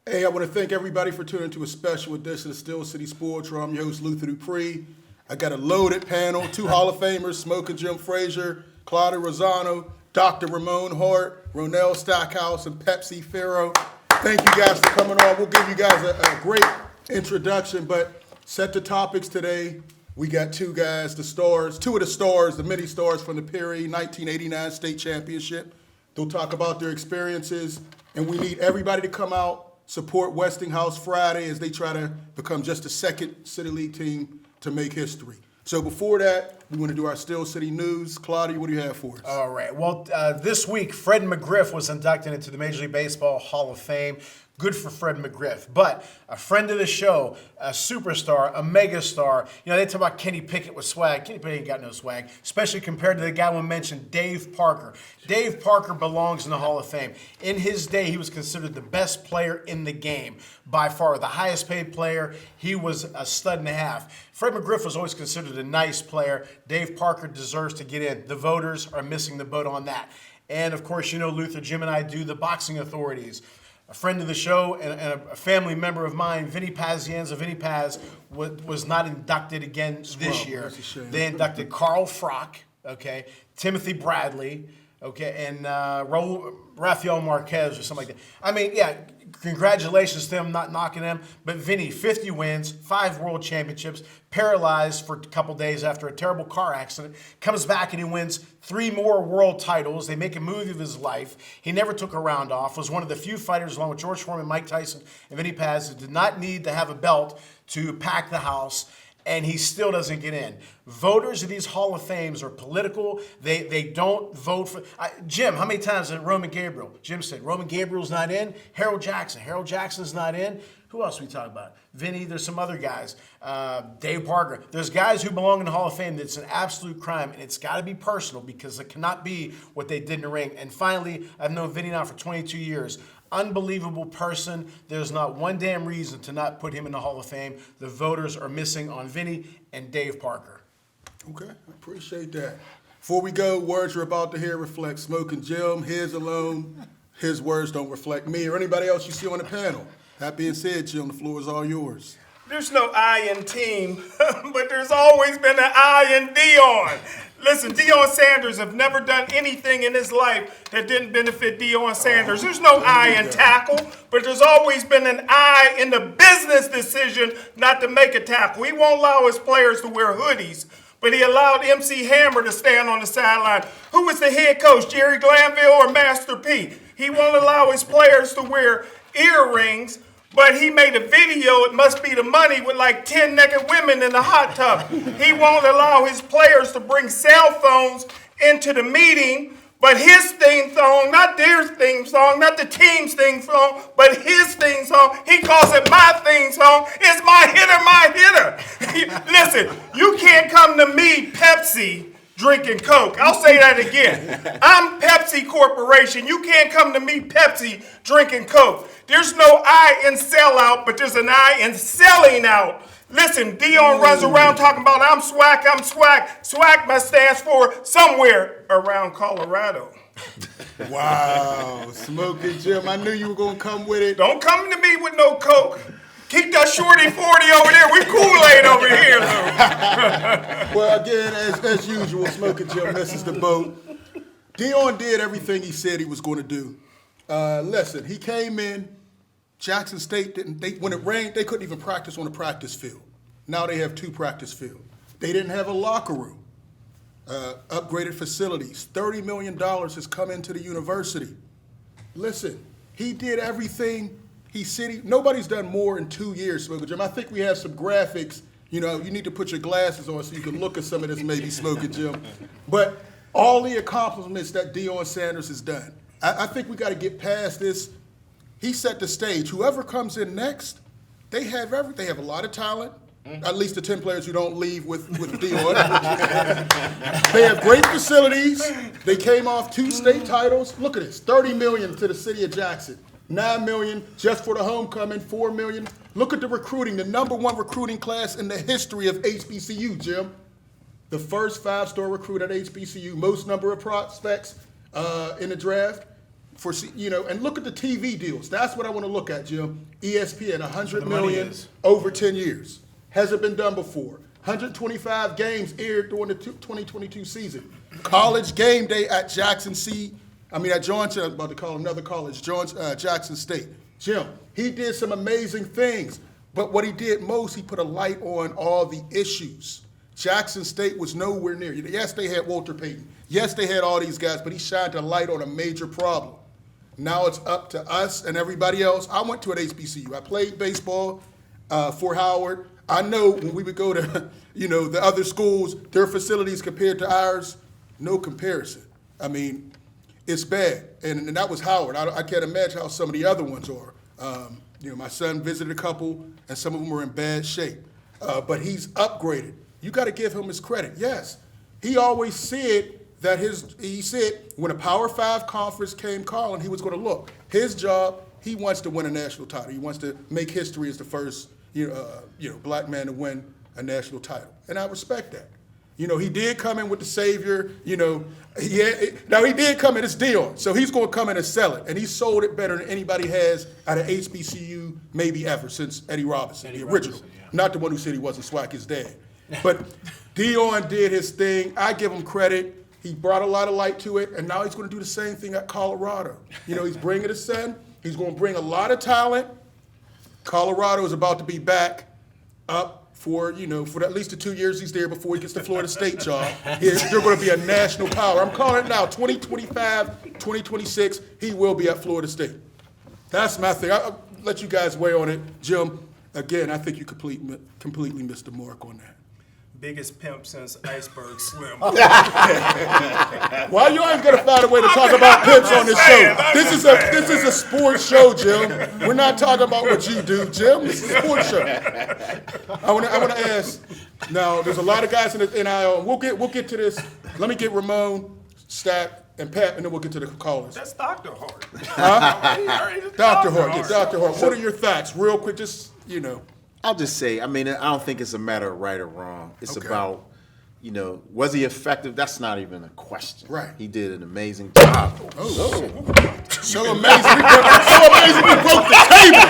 Hey, I want to thank everybody for tuning to a special edition of Steel City Sports. I'm your host, Luther Dupree. I got a loaded panel, 2 Hall of Famers, Smoking Jim Frazier, Claudia Rosano, Dr. Rahmon Hart, Ronell Stackhouse, and Pep Farrow. Thank you guys for coming on. We'll give you guys a great introduction, but set the topics today. We got 2 guys, the stars, 2 of the stars, the many stars from the period, 1989 state championship. They'll talk about their experiences, and we need everybody to come out, support Westinghouse Friday as they try to become just the second City League team to make history. So before that, we want to do our Steel City news. Claudia, what do you have for us? All right. Well, this week, Fred McGriff was inducted into the Major League Baseball Hall of Fame. Good for Fred McGriff. But a friend of the show, a superstar, a megastar. You know, they talk about Kenny Pickett with swag. Kenny Pickett ain't got no swag, especially compared to the guy we mentioned, Dave Parker. Dave Parker belongs in the Hall of Fame. In his day, he was considered the best player in the game. By far, the highest paid player. He was a stud and a half. Fred McGriff was always considered a nice player. Dave Parker deserves to get in. The voters are missing the boat on that. And, of course, you know, Luther, Jim, and I do the boxing authorities. A friend of the show and a family member of mine, Vinny Pazienza. Vinny Paz was not inducted again this year. They inducted Carl Frock, okay, Timothy Bradley, okay, and Rafael Marquez or something like that. I mean, yeah, congratulations to him, not knocking him. But Vinny, 50 wins, 5 world championships, paralyzed for a couple days after a terrible car accident, comes back and he wins 3 more world titles. They make a movie of his life. He never took a round off, was one of the few fighters, along with George Foreman, Mike Tyson, and Vinny Paz, who did not need to have a belt to pack the house. And he still doesn't get in. Voters of these Hall of Fames are political. They don't vote for... Jim, how many times did Roman Gabriel? Jim said, Roman Gabriel's not in. Harold Jackson's not in. Who else we talk about? Vinny, there's some other guys. Dave Parker. There's guys who belong in the Hall of Fame that's an absolute crime, and it's got to be personal because it cannot be what they did in the ring. And finally, I've known Vinny now for 22 years. Unbelievable person. There's not one damn reason to not put him in the Hall of Fame. The voters are missing on Vinny and Dave Parker. Okay, I appreciate that. Before we go, words you're about to hear reflect Smoking Jim. His alone. His words don't reflect me or anybody else you see on the panel. That being said, Jim, the floor is all yours. There's no I in team, but there's always been an I in Deion. Listen, Deion Sanders have never done anything in his life that didn't benefit Deion Sanders. There's no I in tackle, but there's always been an I in the business decision not to make a tackle. He won't allow his players to wear hoodies, but he allowed MC Hammer to stand on the sideline. Who was the head coach, Jerry Glanville or Master P? He won't allow his players to wear earrings, but he made a video, it must be the money, with like 10 naked women in the hot tub. He won't allow his players to bring cell phones into the meeting, but his theme song, not their theme song, not the team's theme song, but his theme song, he calls it my theme song. It's my hitter. Listen, you can't come to me, Pepsi, drinking Coke. I'll say that again. I'm Pepsi Corporation. You can't come to me, Pepsi, drinking Coke. There's no I in sellout, but there's an I in selling out. Listen, Deion runs around talking about I'm swag. Swag stands for somewhere around Colorado. Wow, Smoking Jim, I knew you were going to come with it. Don't come to me with no Coke. Keep that shorty 40 over there. We Kool-Aid over here, though. Well, again, as usual, Smoking Jim misses the boat. Deion did everything he said he was going to do. Listen, he came in. Jackson State when it rained, they couldn't even practice on a practice field. Now they have 2 practice fields. They didn't have a locker room. Upgraded facilities. $30 million has come into the university. Listen, he did everything he said. Nobody's done more in 2 years, Smoking Jim. I think we have some graphics. You know, you need to put your glasses on so you can look at some of this maybe, Smoking Jim. But all the accomplishments that Deion Sanders has done, I think we got to get past this. He set the stage. Whoever comes in next, they have everything. They have a lot of talent. At least the 10 players who don't leave with Deion. They have great facilities. They came off 2 state titles. Look at this, $30 million to the city of Jackson. $9 million just for the homecoming, $4 million. Look at the recruiting, the #1 recruiting class in the history of HBCU, Jim. The first 5-star recruit at HBCU, most number of prospects in the draft. and look at the TV deals. That's what I want to look at, Jim. ESPN, $100 The money million is. over 10 years. Hasn't been done before. 125 games aired during the 2022 season. College game day at at Johnson, I'm about to call another college, Jackson State. Jim, he did some amazing things, but what he did most, he put a light on all the issues. Jackson State was nowhere near. Yes, they had Walter Payton. Yes, they had all these guys, but he shined a light on a major problem. Now it's up to us and everybody else. I went to an HBCU. I played baseball for Howard. I know when we would go to, the other schools, their facilities compared to ours, no comparison. I mean, it's bad. And that was Howard. I can't imagine how some of the other ones are. My son visited a couple, and some of them were in bad shape. But he's upgraded. You got to give him his credit. Yes, he always said that when a Power 5 conference came calling, he was going to look. His job, he wants to win a national title. He wants to make history as the first black man to win a national title. And I respect that. He did come in with the savior. He did come in as Deion, so he's going to come in and sell it. And he sold it better than anybody has at an HBCU maybe ever since Eddie Robinson, the original. Not the one who said he wasn't swag, his dad. But Deion did his thing. I give him credit. He brought a lot of light to it, and now he's going to do the same thing at Colorado. He's bringing his son. He's going to bring a lot of talent. Colorado is about to be back up for at least the 2 years he's there before he gets the Florida State job. They're going to be a national power. I'm calling it now, 2025, 2026, he will be at Florida State. That's my thing. I'll let you guys weigh on it. Jim, again, I think you completely missed the mark on that. Biggest pimp since Iceberg Slim. Why you always gotta find a way to talk about pimps on this show? This is a sports show, Jim. We're not talking about what you do, Jim. This is a sports show. I want to ask. Now, there's a lot of guys in the NIL. We'll get to this. Let me get Rahmon, Stack, and Pat, and then we'll get to the callers. That's Dr. Hart. Dr. Hart. Yeah, Dr. Hart. What are your thoughts, real quick? Just I'll just say, I don't think it's a matter of right or wrong. It's about, was he effective? That's not even a question. Right. He did an amazing job. So amazing. We broke the table.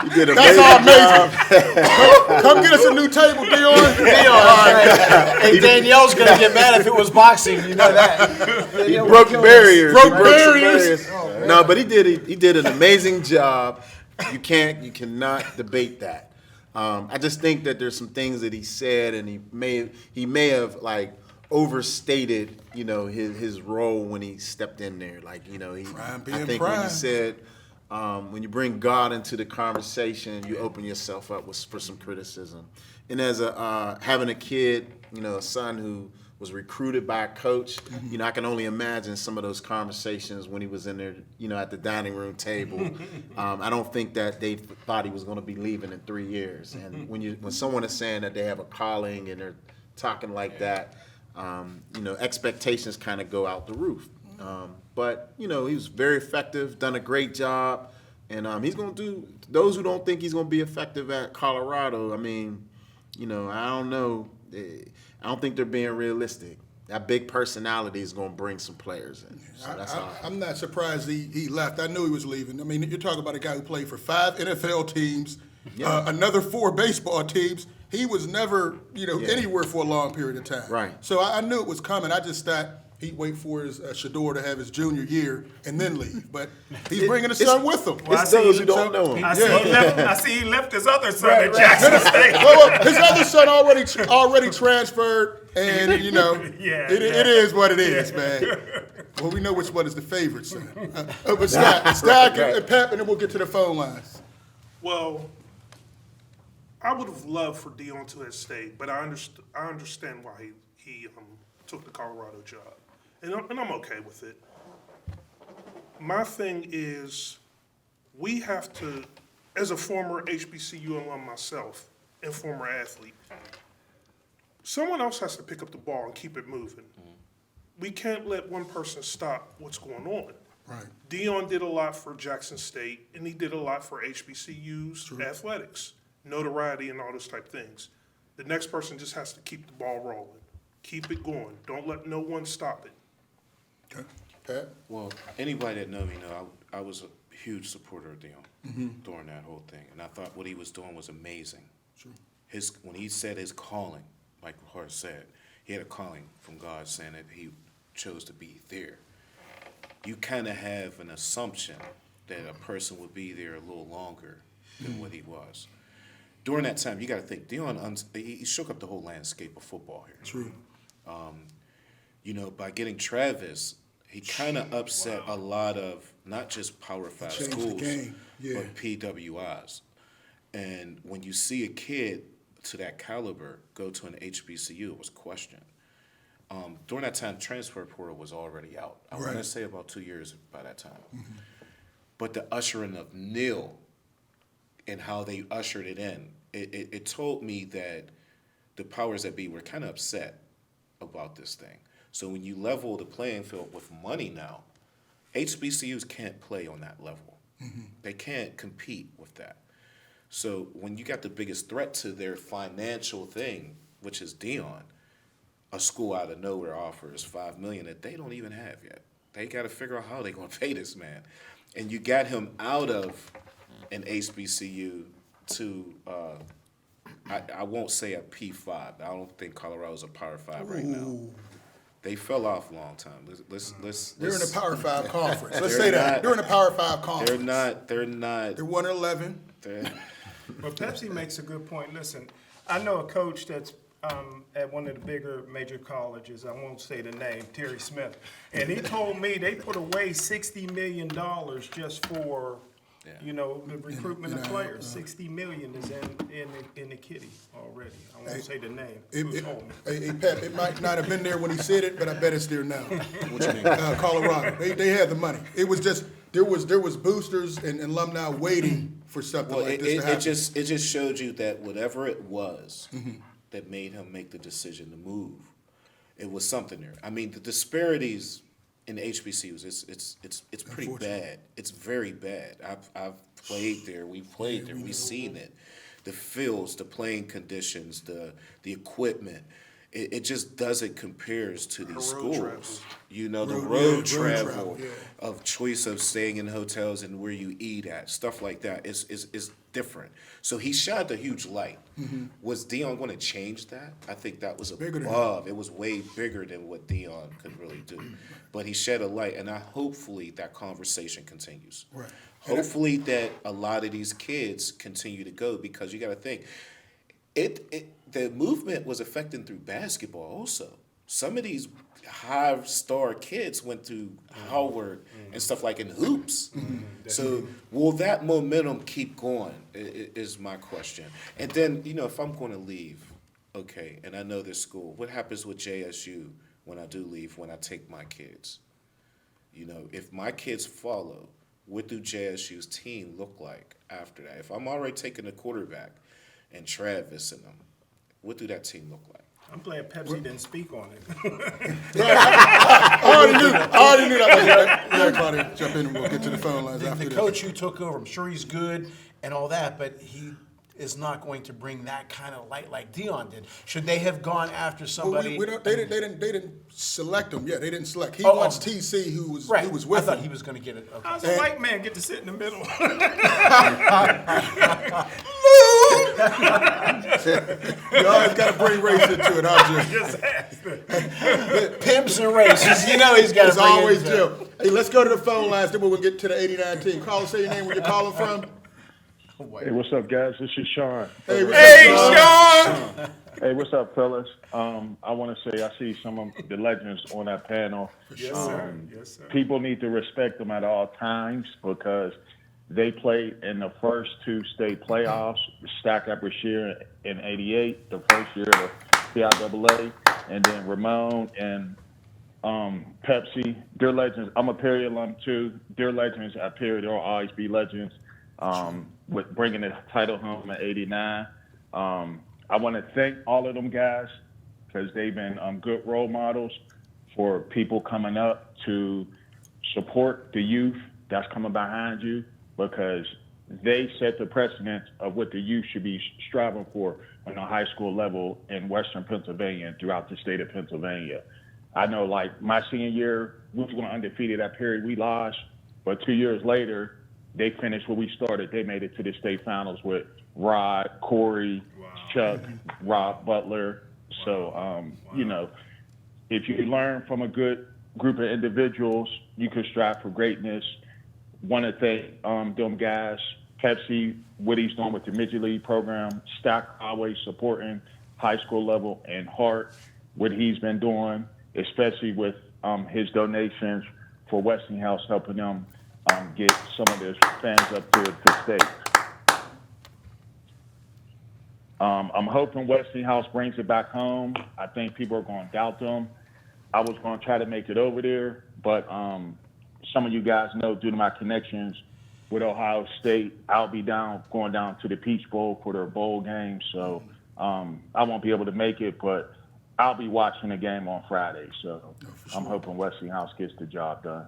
He did an That's amazing all amazing. Come get us a new table, Deion. Hey, Danielle's going to get mad if it was boxing. You know that. He broke barriers. Broke barriers. No, but he did an amazing job. You cannot debate that. I just think that there's some things that he said, and he may have like overstated, his role when he stepped in there. Like, when you said, when you bring God into the conversation, you open yourself up for some criticism. And as having a kid, a son who was recruited by a coach, I can only imagine some of those conversations when he was in there, at the dining room table. I don't think that they thought he was going to be leaving in 3 years. And when someone is saying that they have a calling and they're talking like that, expectations kind of go out the roof. But he was very effective, done a great job, and he's going to do. Those who don't think he's going to be effective at Colorado, I don't know. I don't think they're being realistic. That big personality is going to bring some players in. So I'm not surprised he left. I knew he was leaving. You're talking about a guy who played for 5 NFL teams, another 4 baseball teams. He was never, anywhere for a long period of time. Right. So I knew it was coming. I just thought he'd wait for his Shador to have his junior year and then leave. But he's bringing his son with him. It's those who don't know him. I see he left his other son at Jackson State. Well, his other son already transferred, and it is what it is, man. Well, we know which one is the favorite son. But Stack and Pep, and then we'll get to the phone lines. Well, I would have loved for Deion to have stayed, but I understand why he took the Colorado job, and I'm okay with it. My thing is, we have to, as a former HBCU alum myself and former athlete, someone else has to pick up the ball and keep it moving. We can't let one person stop what's going on. Right. Deion did a lot for Jackson State, and he did a lot for HBCU's athletics, notoriety, and all those type things. The next person just has to keep the ball rolling. Keep it going. Don't let no one stop it. Okay. Pat? Well, anybody that know me know I was a huge supporter of Deion during that whole thing, and I thought what he was doing was amazing. Sure. When he said his calling, like Hart said, he had a calling from God saying that he chose to be there. You kind of have an assumption that a person would be there a little longer than what he was. During that time, you got to think, Deion, he shook up the whole landscape of football here. True. By getting Travis, he kind of upset a lot of not just Power 5 changed the schools, game. Yeah. but PWIs. And when you see a kid to that caliber go to an HBCU, it was questioned. During that time, transfer portal was already out. I want to say about 2 years by that time. Mm-hmm. But the ushering of Neil and how they ushered it in, it told me that the powers that be were kind of upset about this thing. So when you level the playing field with money now, HBCUs can't play on that level. Mm-hmm. They can't compete with that. So when you got the biggest threat to their financial thing, which is Deion, a school out of nowhere offers $5 million that they don't even have yet. They got to figure out how they're going to pay this man. And you got him out of an HBCU to, I won't say a P5. I don't think Colorado's a Power 5 right now. They fell off a long time. They're in a Power 5 conference. Let's say that. They're in a Power 5 conference. They're not. They're 1-11. But Pepsi makes a good point. Listen, I know a coach that's at one of the bigger major colleges. I won't say the name, Terry Smith. And he told me they put away $60 million just for, the recruitment of players. $60 million is in the kitty already. I won't say the name. Hey, Pep, it might not have been there when he said it, but I bet it's there now. What you mean? Colorado. They had the money. It was just there was boosters and alumni waiting for something like this to happen. It just showed you that whatever it was that made him make the decision to move, it was something there. I mean, the disparities in the HBCUs, it's pretty bad. It's very bad. I've played there. We've played there. We've seen it. The fields, the playing conditions, the equipment. It just doesn't compare to these schools. The road travel of choice of staying in hotels and where you eat at, stuff like that is different. So he shined a huge light. Mm-hmm. Was Deion going to change that? I think that was above. It was way bigger than what Deion could really do. But he shed a light, and hopefully that conversation continues. Right. Hopefully that a lot of these kids continue to go, because you got to think, the movement was affecting through basketball also. Some of these high-star kids went to Howard and stuff like in hoops. So will that momentum keep going is my question. And then, if I'm going to leave, okay, and I know this school, what happens with JSU when I do leave, when I take my kids? If my kids follow, what do JSU's team look like after that? If I'm already taking a quarterback and Travis and them, what do that team look like? I'm glad Pepsi didn't speak on it. I already knew that was right. Everybody jump in and we'll get to the phone lines after The this. coach who took over, I'm sure he's good and all that, but he is not going to bring that kind of light like Deion did. Should they have gone after somebody? They didn't select him. Yeah, they didn't select. He wants TC, who was with I thought him. he was going to get it. Okay. How does a white man get to sit in the middle? You always got to bring race into it, Jim? Pimps and races, he's got to It's bring always it. Jim. Hey, let's go to the phone lines, then we'll get to the 89 team. Call and say your name, where you're calling from. Hey, what's up, guys? This is Sean. Hey, what's up, Sean! Hey, what's up, fellas? I want to say I see some of the legends on that panel. Yes, sir. Yes, sir. People need to respect them at all times because they played in the first two state playoffs, Stack Up Rashir in '88, the first year of the IAA, and then Rahmon and Pepsi. They're legends. I'm a Perry alum, too. They're legends at Perry. They'll always be legends. With bringing the title home in '89. I want to thank all of them guys because they've been good role models for people coming up to support the youth that's coming behind you, because they set the precedent of what the youth should be striving for on a high school level in Western Pennsylvania and throughout the state of Pennsylvania. I know, like, my senior year, we went undefeated that period. We lost. But 2 years later, they finished where we started. They made it to the state finals with Rod, Corey, Chuck, Rob Butler. So, you know, if you learn from a good group of individuals, you can strive for greatness. Want to thank them guys, Pepsi, what he's doing with the Midget League program, Stack always supporting high school level, and Hart, what he's been doing, especially with his donations for Westinghouse, helping them get some of their fans up to state. I'm hoping Westinghouse brings it back home. I think people are going to doubt them. I was going to try to make it over there, but some of you guys know, due to my connections with Ohio State, I'll be going down to the Peach Bowl for their bowl game. So I won't be able to make it, but I'll be watching the game on Friday. So I'm hoping Westinghouse gets the job done.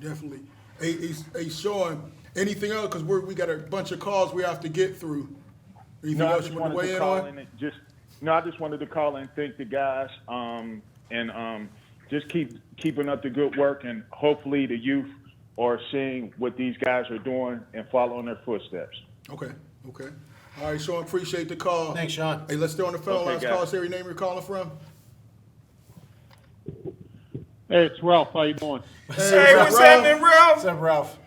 Definitely. Hey, Sean, anything else? Because we got a bunch of calls we have to get through. Anything else you want to weigh in on? I just wanted to call and thank the guys, and just keeping up the good work, and hopefully the youth are seeing what these guys are doing and following their footsteps. Okay. All right, Sean, appreciate the call. Thanks, Sean. Hey, let's stay on the phone. Okay, Last guys. call. Say your name you're calling from. Hey, it's Ralph. How you doing? Hey, what's happening, What's Ralph? up,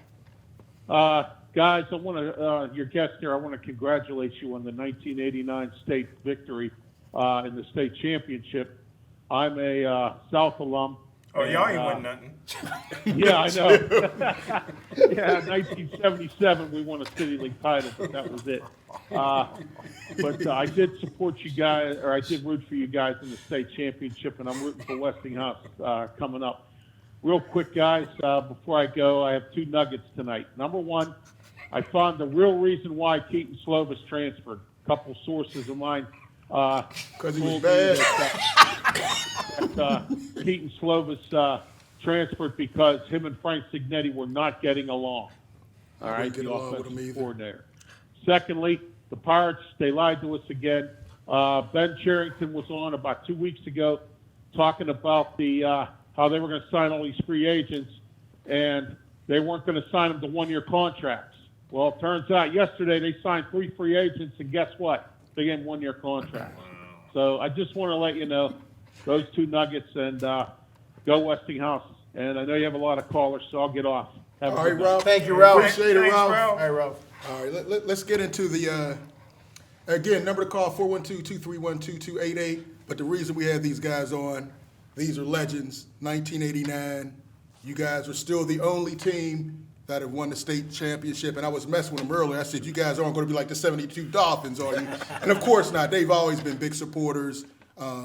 Ralph? Guys, I want to, your guest here, I want to congratulate you on the 1989 state victory in the state championship. I'm a South alum. Oh, y'all ain't win nothing. Yeah, I know. Yeah, 1977 we won a City League title, but that was it. But I did support you guys, or I did root for you guys in the state championship, and I'm rooting for Westinghouse coming up. Real quick, guys, before I go, I have two nuggets tonight. Number one, I found the real reason why Keaton Slovis transferred. A couple sources of mine Because he was told me bad. that Keaton Slovis transferred because him and Frank Signetti were not getting along. All right, get the along with offensive him either. coordinator. Secondly, the Pirates, they lied to us again. Ben Cherington was on about 2 weeks ago talking about the how they were going to sign all these free agents, and they weren't going to sign them to one-year contracts. Well, it turns out yesterday they signed 3 free agents, and guess what? They gave them one-year contracts. So I just want to let you know those two nuggets, and go Westinghouse. And I know you have a lot of callers, so I'll get off. Have a All good right, night. Ralph. Thank you, Ralph. Appreciate it, Thanks, Ralph. Ralph. All right, Ralph. All right, let's get into the, again, number to call, 412-231-2288. But the reason we had these guys on, these are legends, 1989. You guys are still the only team that have won the state championship. And I was messing with them earlier. I said, you guys aren't going to be like the 72 Dolphins, are you? And of course not. They've always been big supporters.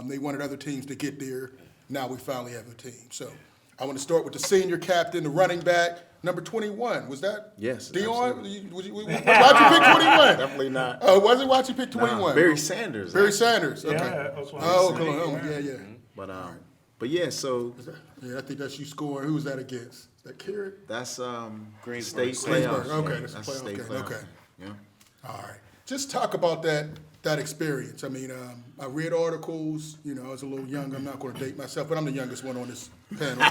They wanted other teams to get there. Now we finally have a team. So I want to start with the senior captain, the running back, number 21. Was that Yes, Deion? absolutely. Why'd you pick 21? Definitely not. Oh, was it? Why'd you pick 21? Barry Sanders. Barry actually. Sanders. Okay. Yeah, that's what I Oh, was come saying. on. Yeah. But yeah, so Yeah, I think that's you scoring. Who was that against? Is that Carrot? that's Greensburg. state playoffs. Greensburg, okay, Yeah, that's a that's playoff state game, playoff. okay. Yeah. All right. Just talk about that experience. I mean, I read articles. You know, I was a little young. I'm not going to date myself, but I'm the youngest one on this panel.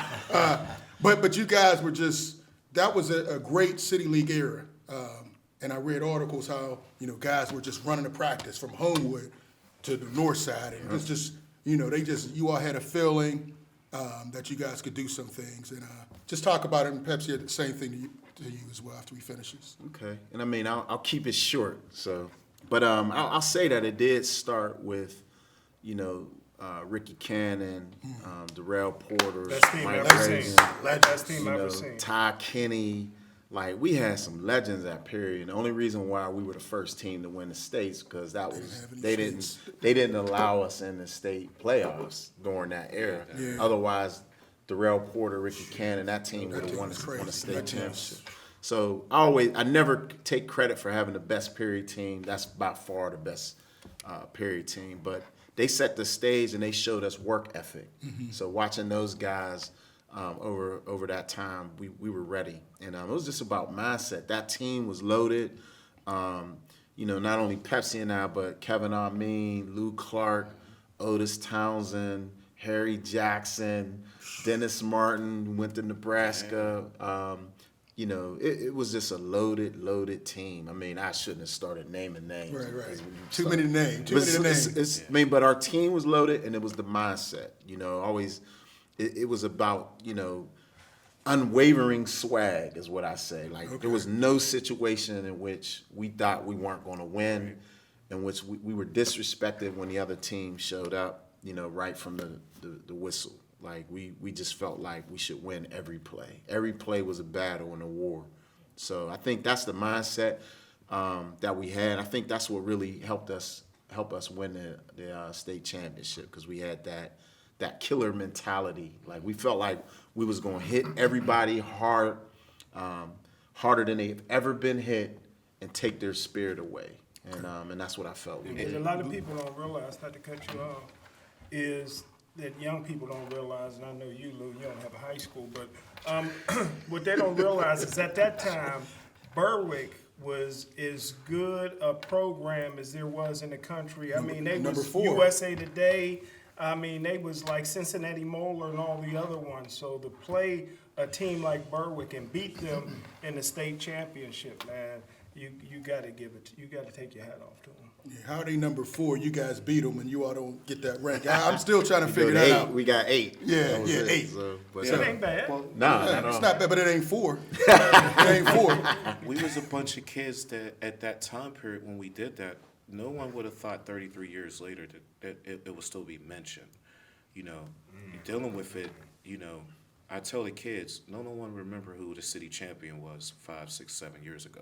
But you guys were just, that was a great City League era. And I read articles how, you know, guys were just running to practice from Homewood to the north side. And it was just, you know, you all had a feeling that you guys could do some things. And just talk about it. And Pepsi had the same thing to you as well after he finishes. Okay, and I mean, I'll keep it short. So, but I'll say that it did start with, you know, Ricky Cannon, Darrell Porter, Best team Mike ever Reagan, seen. Best team you ever know, seen. Ty Kenny. Like, we had some legends that period. And the only reason why we were the first team to win the states because that was they didn't allow us in the state playoffs during that era. Yeah. Otherwise, Darrell Porter, Ricky Cannon, that team would have team won was the crazy. state That team championship. So I never take credit for having the best period team. That's by far the best period team. But they set the stage and they showed us work ethic. So watching those guys over that time, we were ready. And it was just about mindset. That team was loaded. You know, not only Pepsi and I, but Kevin Armin, Lou Clark, Otis Townsend, Harry Jackson, Dennis Martin went to Nebraska. You know, it was just a loaded team. I mean, I shouldn't have started naming names. Right. Too many names. But our team was loaded, and it was the mindset. You know, always, it was about, you know, unwavering swag is what I say. Like, there was no situation in which we thought we weren't going to win, in which we were disrespected when the other team showed up, you know, right from the whistle. Like, we just felt like we should win every play. Every play was a battle and a war. So I think that's the mindset that we had. I think that's what really helped us win the state championship, because we had that killer mentality. Like, we felt like we was going to hit everybody hard, harder than they've ever been hit, and take their spirit away. And that's what I felt we did. And a lot of people don't realize, not to cut you off, is that young people don't realize, and I know you, Lou, you don't have a high school, but what they don't realize is at that time, Berwick was as good a program as there was in the country. I mean, they was USA Today. I mean, they was like Cincinnati Moeller and all the other ones. So to play a team like Berwick and beat them in the state championship, man, you got to you got to take your hat off to them. Yeah, how are they number 4? You guys beat them, and you all don't get that rank. I'm still trying to figure that out. We got 8. Yeah, 8. So, It ain't bad. It's not bad, but it ain't 4. It ain't 4. We was a bunch of kids that at that time period when we did that, no one would have thought 33 years later that it would still be mentioned. You know, dealing with it, you know, I tell the kids, no one remember who the city champion was 5, 6, 7 years ago.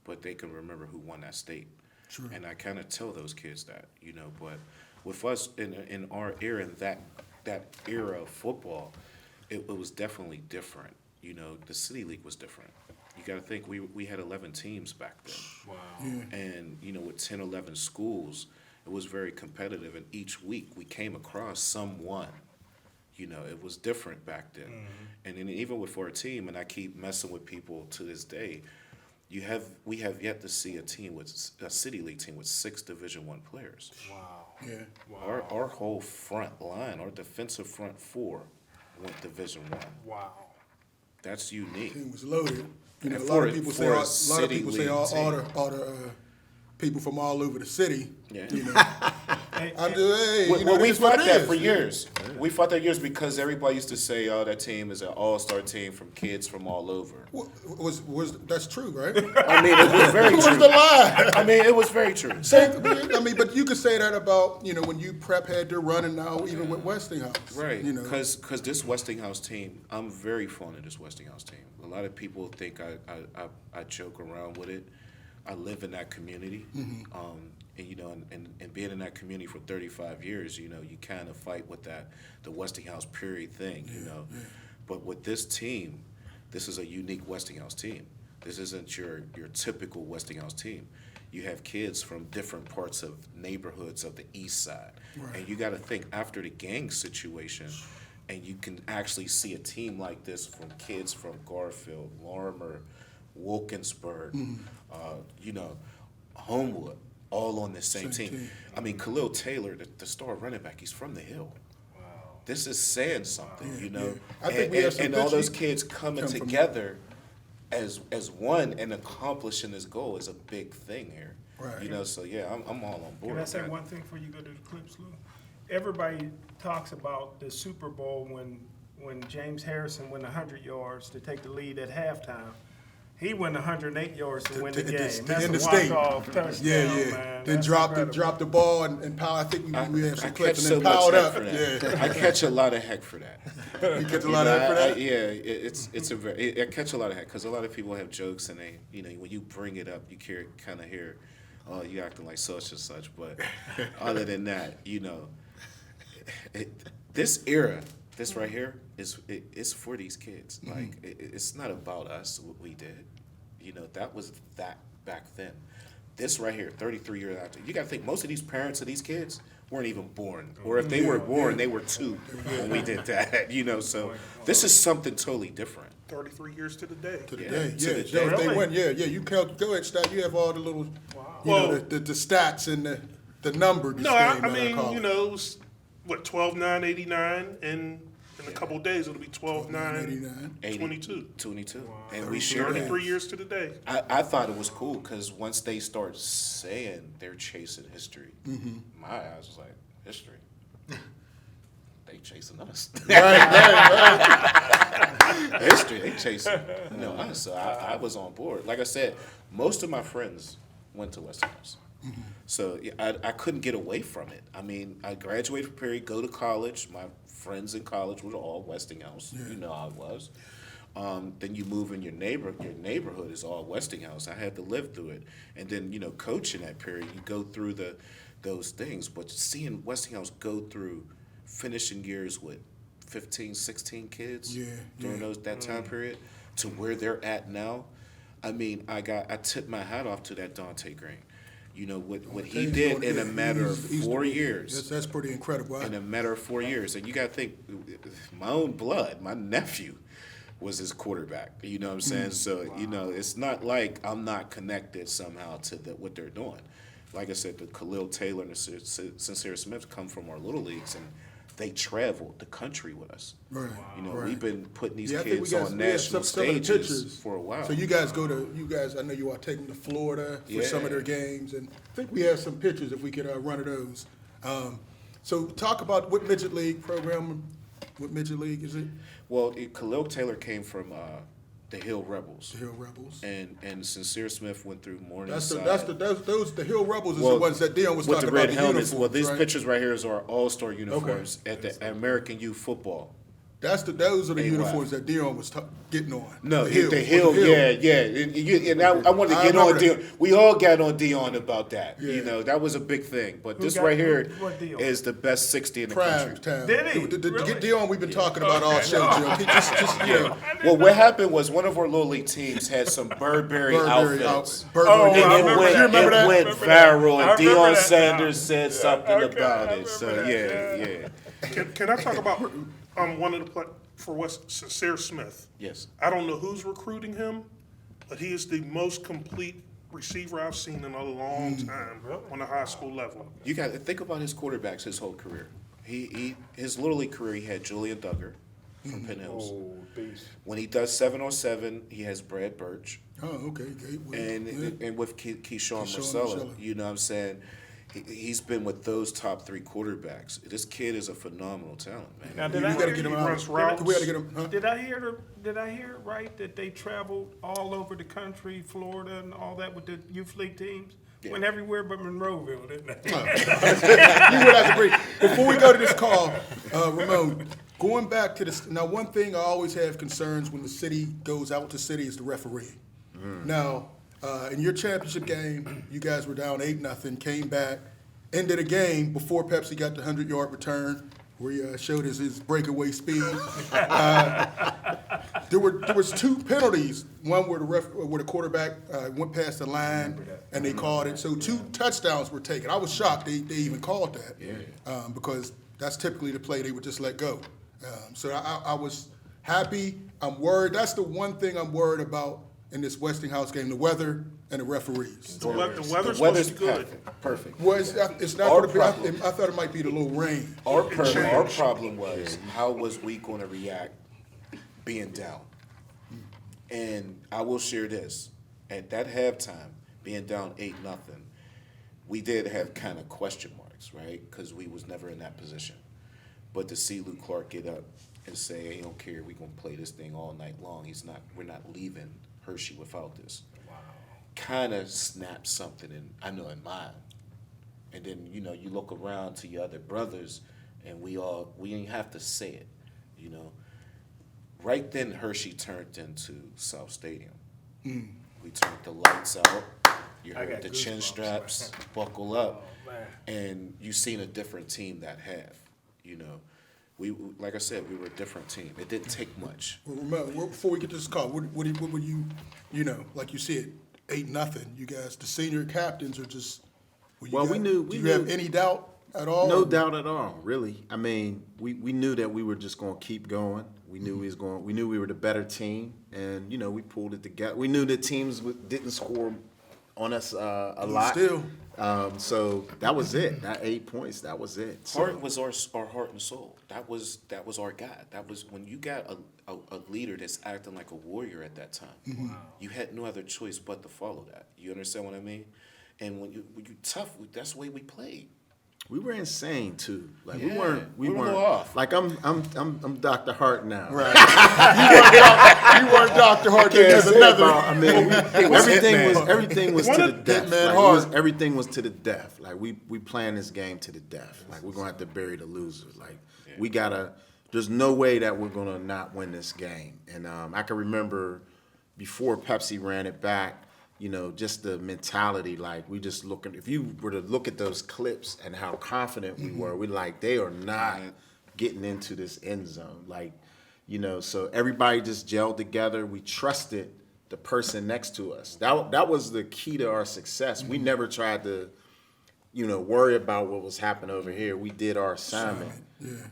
But they can remember who won that state. True. And I kind of tell those kids that, you know, but with us in our era, in that era of football, it was definitely different. You know, the City League was different. You got to think, we had 11 teams back then. Wow. Yeah. And, you know, with 10, 11 schools, it was very competitive. And each week we came across someone. You know, it was different back then. And then even with our team, and I keep messing with people to this day, we have yet to see a City League team with 6 Division I players. Wow. Yeah. Wow. Our whole front line, our defensive front 4 went Division I. Wow. That's unique. It was loaded. You know, And a lot of for people a say all city league the team. people from all over the city. Yeah. You know, Hey, We fought that for years. We fought that years because everybody used to say, "Oh, that team is an all-star team from kids from all over." was that's true, right? I mean, it was very Who true. was the lie? I mean, it was very true. I mean, but you could say that about, you know, when you prep had their run, and now even with Westinghouse. Right, You know, because this Westinghouse team, I'm very fond of this Westinghouse team. A lot of people think I joke around with it. I live in that community, and you know, and being in that community for 35 years, you know, you kind of fight with the Westinghouse period thing, you know. But with this team, this is a unique Westinghouse team. This isn't your typical Westinghouse team. You have kids from different parts of neighborhoods of the east side. And you got to think, after the gang situation, and you can actually see a team like this from kids from Garfield, Larimer, Wilkinsburg, you know, Homewood, all on the same team. I mean, Khalil Taylor, the star running back, he's from the Hill. This is saying something, you know. I think we have some and all good those youth kids coming come from- together as one and accomplishing this goal is a big thing here. Right. You know, so yeah, I'm all on board. Can I with say that. one thing before you go to the clips, Lou? Everybody talks about the Super Bowl when James Harrison went 100 yards to take the lead at halftime. He went 108 yards to win the game. That's in a the state. walk-off touchdown, Yeah. man. Then That's drop incredible. the ball and power. I think we have some I clips catch and so then much powered heck up. for that. Yeah. I catch a lot of heck for that. You catch a lot of for that. I catch a lot of heck because a lot of people have jokes and they, you know, when you bring it up, you kind of hear, oh, you acting like such and such. But other than that, you know, this era, this right here it's for these kids. Like it's not about us what we did. You know, that was that back then. This right here, 33 years after, you got to think most of these parents of these kids weren't even born, or if they were born, they were 2 when we did that. You know, so this is something totally different. 33 years to the day. To the Yeah, day. to Yeah, the Joe, day. if they Really? win. Yeah. You count. Go ahead, Stat. You have all the little, you Well- know, the stats and the number. No, I mean, you know, what, 12/9/89, and in a couple of days it'll be 12/9/22. 22. And we shared it. 33 years to the day. I thought it was cool because once they start saying they're chasing history, my eyes was like, history? They chasing us. History, they chasing us. So I was on board. Like I said, most of my friends went to Westinghouse. So yeah, I couldn't get away from it. I mean, I graduated from Perry, go to college. My friends in college were all Westinghouse. You know how it was. Then you move in your neighborhood is all Westinghouse. I had to live through it. And then, coaching at Perry, you go through those things. But seeing Westinghouse go through finishing years with 15, 16 kids during that time period to where they're at now, I mean, I tipped my hat off to that Dante Green. What he did in a matter of 4 years. That's pretty incredible. In a matter of 4 years. And you got to think, my own blood, my nephew was his quarterback. You know what I'm saying? So, it's not like I'm not connected somehow to what they're doing. Like I said, the Khalil Taylor and the Sincere Smith come from our little leagues, and they traveled the country with us. Right. We've been putting these I think kids we got on national some of the stages pictures. for a while. So you guys I know you all take them to Florida for some of their games, and I think we have some pictures if we could run of those. So talk about what midget league program, what midget league is it? Well, Khalil Taylor came from the Hill Rebels. The Hill Rebels. And Sincere Smith went through Morningside. The Hill Rebels is the ones that Dion was with talking the red about. helmets. The Well, these right? pictures right here are all-star uniforms at the American Youth Football. Those are the Hey, uniforms that Dion was getting on. No, the Hill, yeah. And I wanted to get on Dion. We all got on Dion about that. Yeah. That was a big thing. But this got- right here what Dion? is the best 60 in the Prime country. time. Did he? To Really? get Dion, we've been talking about all show, Joe. Just Well, what happened was one of our little league teams had some Burberry outfits. Burberry. Oh, I remember that. remember that? Went Remember viral, that. and I remember Deion that. Sanders said something okay, about I it. So remember yeah. Can I talk about one of the for Sincere Smith? Yes. I don't know who's recruiting him, but he is the most complete receiver I've seen in a long time on a high school level. You got to think about his quarterbacks his whole career. His little league career, he had Julian Duggar from Penn Hills. When he does 7-on-7, he has Brad Birch. Oh, okay. And with Keyshawn Marcella, Marcella. you know what I'm saying? He's been with those top three quarterbacks. This kid is a phenomenal talent, man. Now, We got to get him out. runs routes. We got to get him. Huh? Did I hear it right that they traveled all over the country, Florida and all that with the youth league teams? Yeah. Went everywhere but Monroeville, didn't they? You would have to agree. Before we go to this call, Ramon, going back to this. Now, one thing I always have concerns when the city goes out to city is the referee. Now, in your championship game, you guys were down 8-0, came back, ended a game before Pepsi got the 100-yard return, where he showed his breakaway speed. There was two penalties. One where the quarterback went past the line and they called it. So 2 touchdowns were taken. I was shocked they even called that because that's typically the play they would just let go. So I was happy. I'm worried. That's the one thing I'm worried about in this Westinghouse game: the weather and the referees. The weather's Weather's supposed to be good. perfect. Well, it's not Our going to be. I problem. thought it might be the little rain. Our problem was how was we going to react being down? And I will share this. At that halftime, being down 8-0, we did have kind of question marks, right? Because we was never in that position. But to see Luke Clark get up and say, "Hey, don't care, we're going to play this thing all night long. We're not leaving Hershey without this." Wow. Kind of snapped something in mine. And then, you look around to your other brothers, and we ain't have to say it, Right then, Hershey turned into South Stadium. We turned the lights out. You heard the chin straps buckle up, and you seen a different team that half. We like I said, we were a different team. It didn't take much. Well, remember, before we get to this call, what would you, like you said, 8-0. You guys, the senior captains are just. Well, we knew. Do you have any doubt at all? No doubt at all, really. I mean, we knew that we were just going to keep going. We knew we knew we were the better team, and we pulled it together. We knew that teams didn't score on us a lot. Still. So that was it. That 8 points. That was it. So, Hart was our heart and soul. That was our guy. That was when you got a leader that's acting like a warrior at that time. Wow. You had no other choice but to follow that. You understand what I mean? And when you tough, that's the way we played. we were insane too. Like Yeah, we we were a weren't little off. like I'm Dr. Hart now. Right. you weren't Dr. Hart. There's another. I mean, everything was to the death. Hitman Like, Hart. everything was to the death. Like we playing this game to the death. Like we're gonna have to bury the losers. Like we gotta. There's no way that we're gonna not win this game. And I can remember before Pepsi ran it back. You know, just the mentality, like we just looking, if you were to look at those clips and how confident we were, we like, they are not getting into this end zone. Like, you know, so everybody just gelled together. We trusted the person next to us. That was the key to our success. We never tried to, you know, worry about what was happening over here. We did our assignment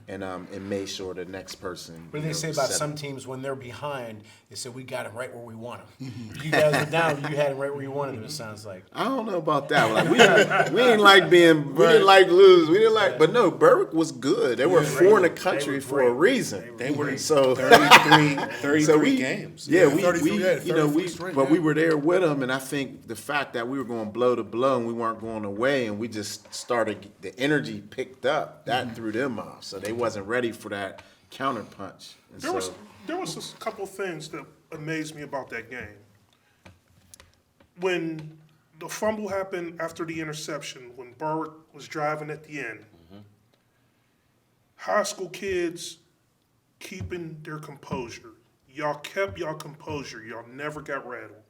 and made sure the next person. What do they say about some teams when they're behind? They say we got them right where we want them. You guys were down, you had them right where you wanted them. It sounds like. I don't know about that. Like we didn't like being, we didn't like lose. We didn't like, but no, Berwick was good. They were four in the country for a reason. They were so 33 games. Yeah, we 33 straight, but we were there with them, and I think the fact that we were going blow to blow and we weren't going away, and we just started, the energy picked up. That threw them off, so they wasn't ready for that counter punch. And There was a couple things that amazed me about that game. When the fumble happened after the interception, when Berwick was driving at the end, high school kids keeping their composure. Y'all kept y'all composure. Y'all never got rattled.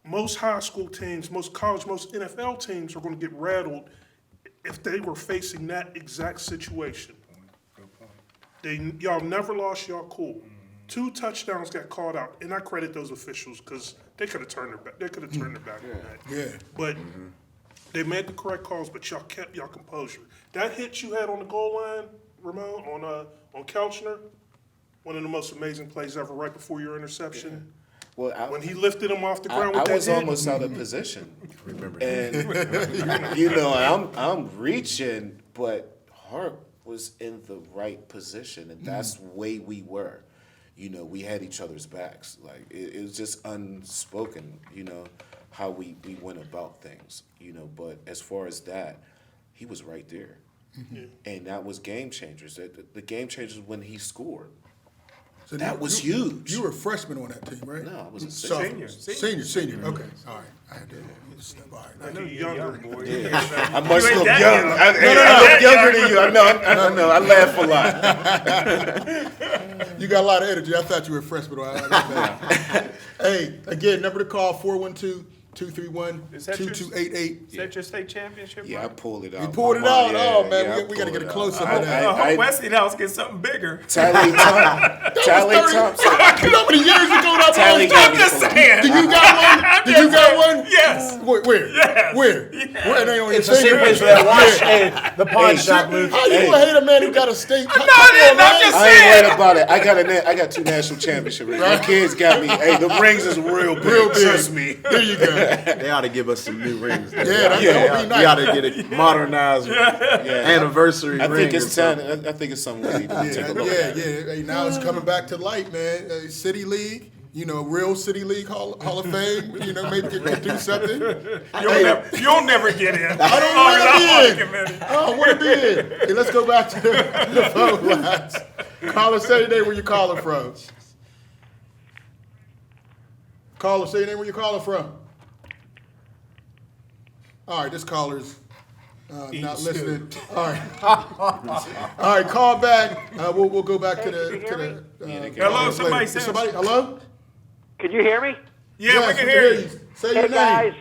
Most high school teams, most college, most NFL teams are going to get rattled if they were facing that exact situation. Y'all never lost y'all cool. 2 touchdowns got called out, and I credit those officials because they could have turned their back. They could have turned their back on that. Yeah. But they made the correct calls, but y'all kept y'all composure. That hit you had on the goal line, Ramon, on Kelchner, one of the most amazing plays ever, right before your interception. Well, When he lifted him off the ground I with that was hit. almost out of position. remember And you know, I'm reaching, but Hart was in the right position, and that's the way we were. You know, we had each other's backs. Like it was just unspoken. You know how we went about things. You know, but as far as that, he was right there, and that was game changers. The game changers when he scored. So That was huge. You were a freshman on that team, right? No, I was a Sophomore. senior. Senior. Okay. All right. I had to. All right. I know you're younger, boy. I must ain't look that young. young. I look younger than you. I know. I laugh a lot. You got a lot of energy. I thought you were a freshman. Hey, again, number to call, 412-231-2288. Is that your state championship? Yeah, I pulled it out. You pulled it My out? mom, Oh, man, I we got to pulled get a it close-up out. of that. I hope Westinghouse gets something bigger. Tally Thompson. You know how many years ago that Tally was? got I'm just saying. Did you got one? Did you got one? Yes. Where? Yes. Where? Where? It ain't on your It's the same finger? place for that wash, the pawn shop, Luke. How you gonna hate a man who got a state? No, I didn't. I'm just I ain't saying. worried about it. I got 2 national championships. My kids got me. Hey, the rings is real big. Real big. Trust me. There you go. They ought to give us some new rings. Yeah, that would be nice. We ought to get a modernized anniversary I ring. think it's time. I think it's something we need to take a look at. Hey, now it's coming back to light, man. City League, you know, real City League Hall of Fame. You know, maybe could do something. You'll never get in. I don't want to be in. I don't want to be in. Hey, let's go back to the phone lines. Caller, say your name where you calling from. Caller, say your name where you calling from. All right, this caller's not listening. All right, all right, call back. We'll go back to the. Hello, somebody says. Hello. Can you hear me? Yeah, Yes, we can hear you. Say your Hey name. guys,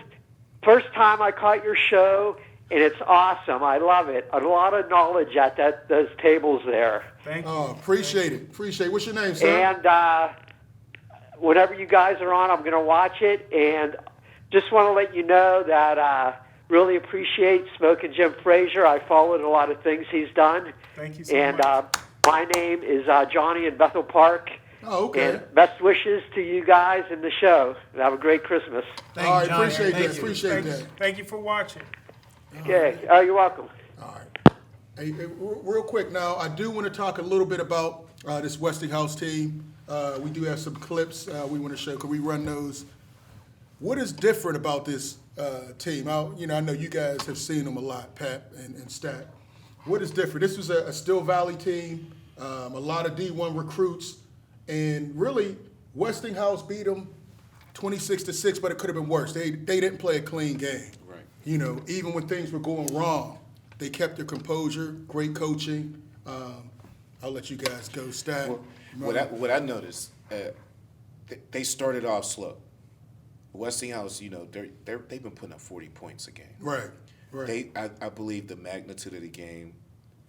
first time I caught your show, and it's awesome. I love it. A lot of knowledge at those tables there. Thank you. Oh, appreciate it. Appreciate it. What's your name, sir? And whenever you guys are on, I'm going to watch it. And just want to let you know that really appreciate Smoking Jim Frazier. I followed a lot of things he's done. Thank you so And much. my name is Johnny in Bethel Park. Oh, okay. And best wishes to you guys in the show. And have a great Christmas. All right, Johnny. appreciate Thank that. you. Appreciate that. Thank you for watching. Okay. Oh, you're welcome. All right. Hey, real quick now, I do want to talk a little bit about this Westinghouse team. We do have some clips we want to show. Can we run those? What is different about this team? I know you guys have seen them a lot, Pep and Stack. What is different? This was a Still Valley team, a lot of D1 recruits, and really Westinghouse beat them 26-6, but it could have been worse. They didn't play a clean game. Right. Even when things were going wrong, they kept their composure, great coaching. I'll let you guys go, Stack. Well, what I noticed, they started off slow. Westinghouse, they've been putting up 40 points a game. Right. I believe the magnitude of the game,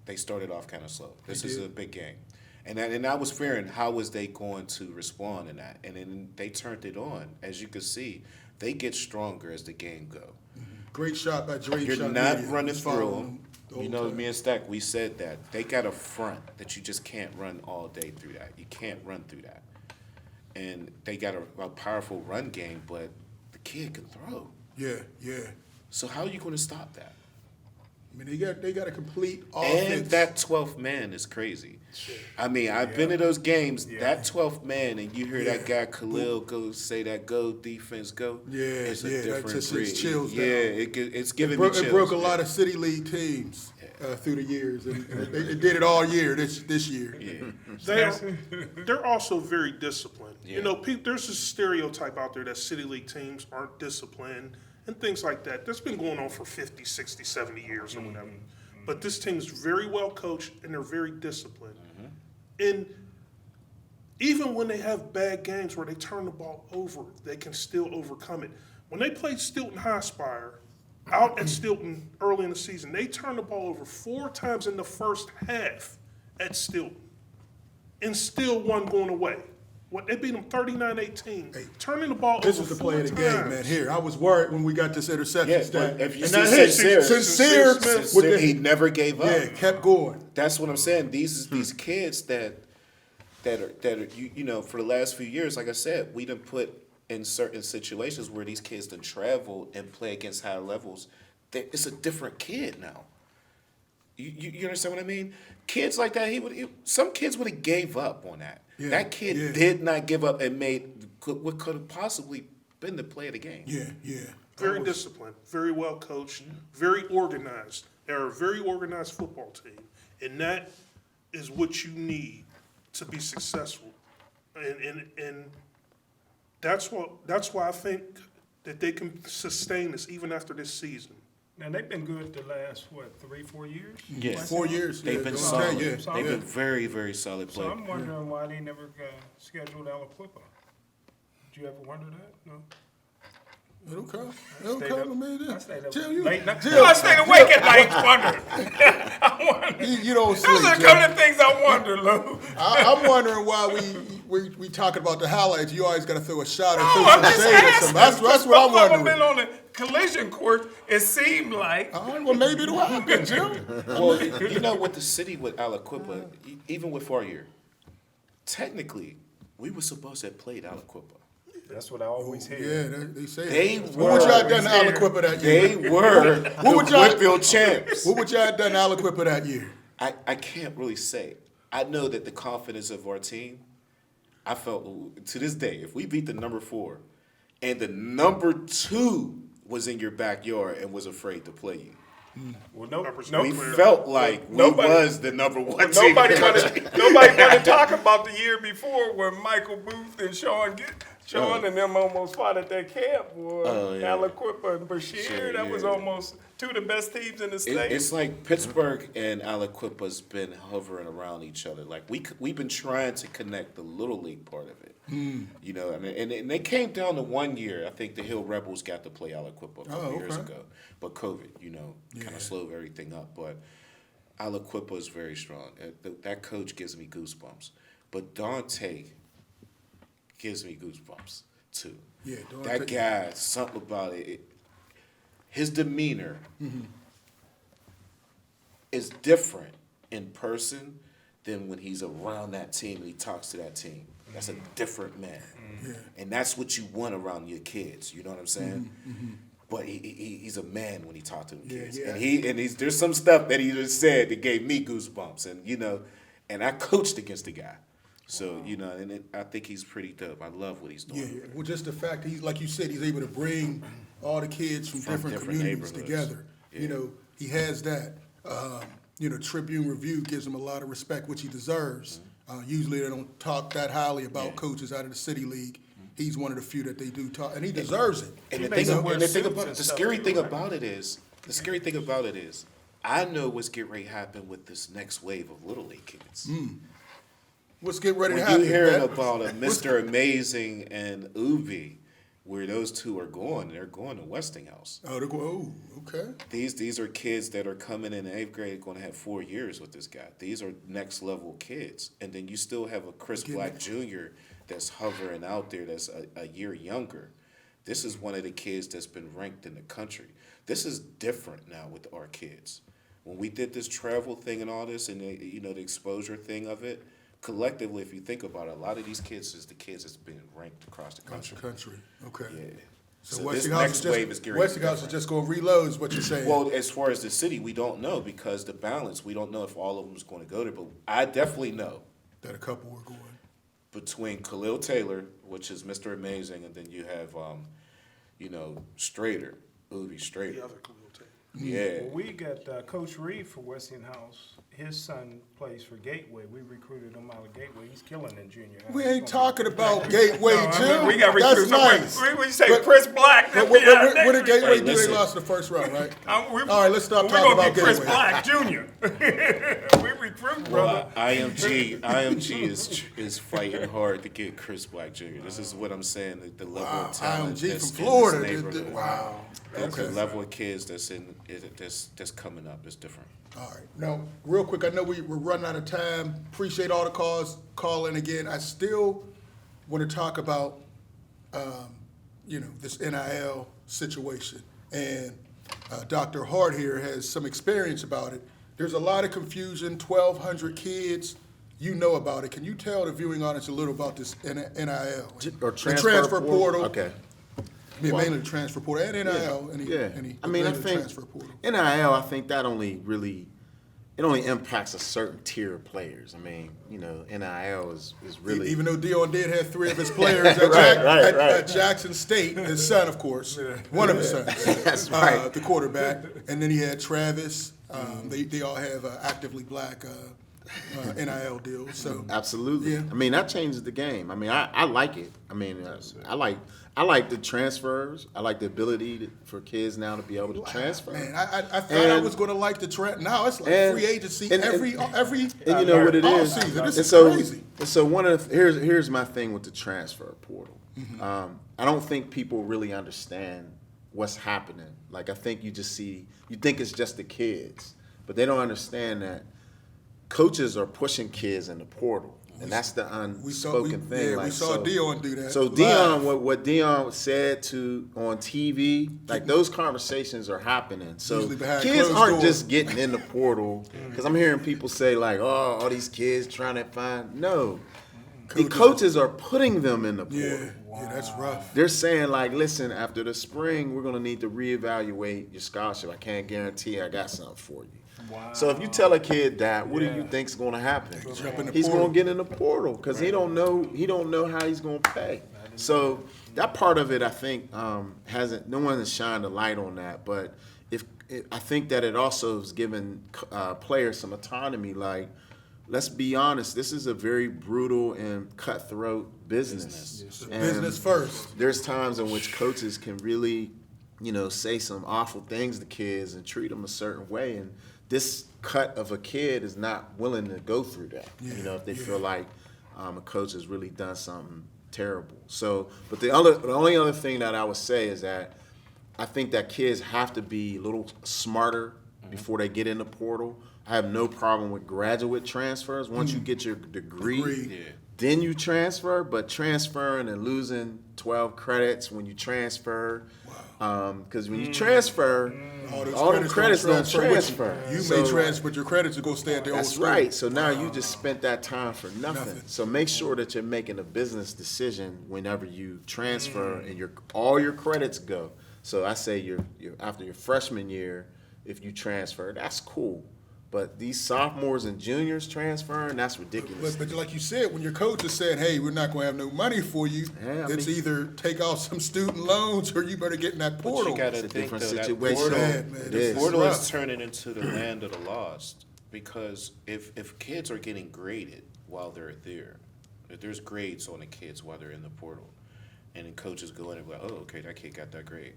they started off kind of slow. This is a big game. And I was fearing how was they going to respond in that. And then they turned it on. As you can see, they get stronger as the game go. Great shot by Drake. You're not running through them. Me and Stack, we said that. They got a front that you just can't run all day through that. You can't run through that. And they got a powerful run game, but the kid can throw. Yeah. So how are you going to stop that? I mean, they got a complete offense. And that 12th man is crazy. I mean, I've been to those games. That 12th man, and you hear that guy Khalil go say that "go defense, go." It's a different that just breed. sends chills down. It's giving me chills. It broke a lot of city league teams through the years, and it did it all year this year. Yeah. They're also very disciplined. Yeah. There's a stereotype out there that city league teams aren't disciplined and things like that. That's been going on for 50, 60, 70 years or whatever. But this team is very well coached and they're very disciplined. And even when they have bad games where they turn the ball over, they can still overcome it. When they played Stilton High Spire out at Stilton early in the season, they turned the ball over 4 times in the first half at Stilton and still won going away. They beat them 39-18, turning the ball This over was the 4 play of the times. game, man. Here, I was worried when we got this interception stat. If you And see that hit, Sincere Smith with he never gave up. Yeah, kept going. That's what I'm saying. These kids that are for the last few years, like I said, we done put in certain situations where these kids done travel and play against high levels. It's a different kid now. You understand what I mean? Kids like that, some kids would have gave up on that. Yeah, That kid did not give up and made what could have possibly been the play of the game. Yeah. Very disciplined, very well coached, very organized. They're a very organized football team, and that is what you need to be successful. And that's why I think that they can sustain this even after this season. Now, they've been good the last, 3-4 years? Yes. 4 years. They've been Okay, solid. yeah. They've been very, very solid So players. I'm wondering why they never scheduled Aliquippa. Did you ever wonder that? No? It'll come. I It'll stayed come up- to me. I stayed up Tell you. late night. Jill. No, I stayed awake at night wondering. I wonder. You don't sleep. Those are a Jill. couple of things I wonder, Lou. I'm wondering why we talking about the highlights. You always got to throw a shot or Oh, throw I'm some just shade or asking. something. That's what I'm Both of them wondering. been on the collision course, it seemed like. All right, well, maybe it'll happen, Jim. Well, with the city with Aliquippa, even with 4 year, technically, we were supposed to have played Aliquippa. That's what I always hear. Yeah, they say They that. were- What would y'all have done to Aliquippa that year? They were would the y'all- Whitfield champs. What would y'all have done to Aliquippa that year? I can't really say. I know that the confidence of our team, I felt to this day, if we beat the number 4 and the number 2 was in your backyard and was afraid to play you, Well, we felt like we was the number 1 team. Nobody want to talk about the year before when Michael Booth and Sean and them almost fought at that camp. Boy. Aliquippa and Bashir, Sure, that was yeah. almost 2 of the best teams in the state. It's like Pittsburgh and Aliquippa's been hovering around each other. Like we've been trying to connect the little league part of it. And they came down to 1 year. I think the Hill Rebels got to play Aliquippa a couple years ago, but COVID, kind of slowed everything up. But Aliquippa is very strong. That coach gives me goosebumps. But Dante gives me goosebumps too. Yeah, That guy, something about it. His demeanor is different in person than when he's around that team and he talks to that team. That's a different man. And that's what you want around your kids. You know what I'm saying? but he's a man when he talked to them kids. yeah. And there's some stuff that he just said that gave me goosebumps. And, you know, and I coached against the guy. So, you know, I think he's pretty dope. I love what he's doing. Yeah, well, just the fact that he's, like you said, he's able to bring all the kids from different communities neighborhoods. together. Yeah. You know, he has that. You know, Tribune Review gives him a lot of respect, which he deserves. Usually they don't talk that highly about coaches out of the City League. He's one of the few that they do talk, and he deserves it. And the scary thing about it is, I know what's getting ready to happen with this next wave of Little League kids. What's getting ready to When happen? you hearing Matt? about a Mr. Amazing and Uvi, where those two are going, they're going to Westinghouse. Oh, they're going, okay. These are kids that are coming in 8th grade, going to have 4 years with this guy. These are next level kids. And then you still have a Chris Black Jr. that's hovering out there that's a year younger. This is one of the kids that's been ranked in the country. This is different now with our kids. When we did this travel thing and all this and the exposure thing of it, collectively, if you think about it, a lot of these kids is the kids that's been ranked across the country. Okay. Yeah. So this next wave is gearing Westinghouse is just going to reload, is what you're saying. Well, as far as the city, we don't know because the balance, we don't know if all of them is going to go there. But I definitely know that a couple were going. Between Khalil Taylor, which is Mr. Amazing, and then you have, Strader, Uvi Strader. The other Khalil Taylor. Yeah. Well, we got Coach Reed for Westinghouse. His son plays for Gateway. We recruited him out of Gateway. He's killing in junior high. We ain't talking about Gateway, Jim. We got That's recruits. nice. We say Chris Black. What did Gateway do? They lost the first round, right? All right, let's stop talking about Chris Gateway. Black Jr. We recruit, brother. IMG is fighting hard to get Chris Black Jr. This is what I'm saying. The level of talent IMG that's from Florida. in this neighborhood. Wow. The level of kids that's coming up is different. All right. Now, real quick, I know we're running out of time. Appreciate all the calls. Call in again. I still want to talk about, this NIL situation. And Dr. Hart here has some experience about it. There's a lot of confusion, 1,200 kids. You know about it. Can you tell the viewing audience a little about this NIL? Or the transfer portal. Okay. Mainly the transfer portal and NIL. I think transfer portal. NIL, I think that only impacts a certain tier of players. I mean, NIL is really... Even though Deion did have 3 of his players at Jackson State, his son, of course, one of his sons, That's right. the quarterback. And then he had Travis. They all have actively black NIL deals. So Absolutely. Yeah. I mean, that changes the game. I mean, I like it. I mean, I like the transfers. I like the ability for kids now to be able to transfer. Man, I thought I was going to like the trend. Now it's like free agency every you know what it is. Season. This is crazy. So here's my thing with the transfer portal. I don't think people really understand what's happening. Like, I think you think it's just the kids, but they don't understand that coaches are pushing kids in the portal. And that's the unspoken thing. Yeah, we saw Deion do that. So Deion, what Deion said on TV, like those conversations are happening. So kids aren't just getting in the portal. Because I'm hearing people say like, oh, all these kids trying to find. No. The coaches are putting them in the portal. Yeah, that's rough. They're saying like, listen, after the spring, we're going to need to reevaluate your scholarship. I can't guarantee I got something for you. Wow. So if you tell a kid that, what do you think's going to happen? He's going to get in the portal because he don't know how he's going to pay. So that part of it, I think, no one has shined a light on that. But I think that it also has given players some autonomy. Like, let's be honest, this is a very brutal and cutthroat business. Business first. There's times in which coaches can really, say some awful things to kids and treat them a certain way. And this cut of a kid is not willing to go through that, if they feel like a coach has really done something terrible. So, but the only other thing that I would say is that I think that kids have to be a little smarter before they get in the portal. I have no problem with graduate transfers. Once you get your degree, then you transfer, but transferring and losing 12 credits when you transfer, because when you transfer, all the credits don't transfer. You may transfer, but your credits will go stay at the old school. That's right. So now you just spent that time for nothing. So make sure that you're making a business decision whenever you transfer and all your credits go. So I say you're after your freshman year, if you transfer, that's cool. But these sophomores and juniors transferring, that's ridiculous. But like you said, when your coach has said, hey, we're not going to have no money for you, it's either take out some student loans or you better get in that portal. You got to It's a think, different though, that situation. portal, Man, is. the portal rough. is turning into the land of the lost. Because if kids are getting graded while they're there, if there's grades on the kids while they're in the portal, and then coaches go in and be like, oh, okay, that kid got that grade.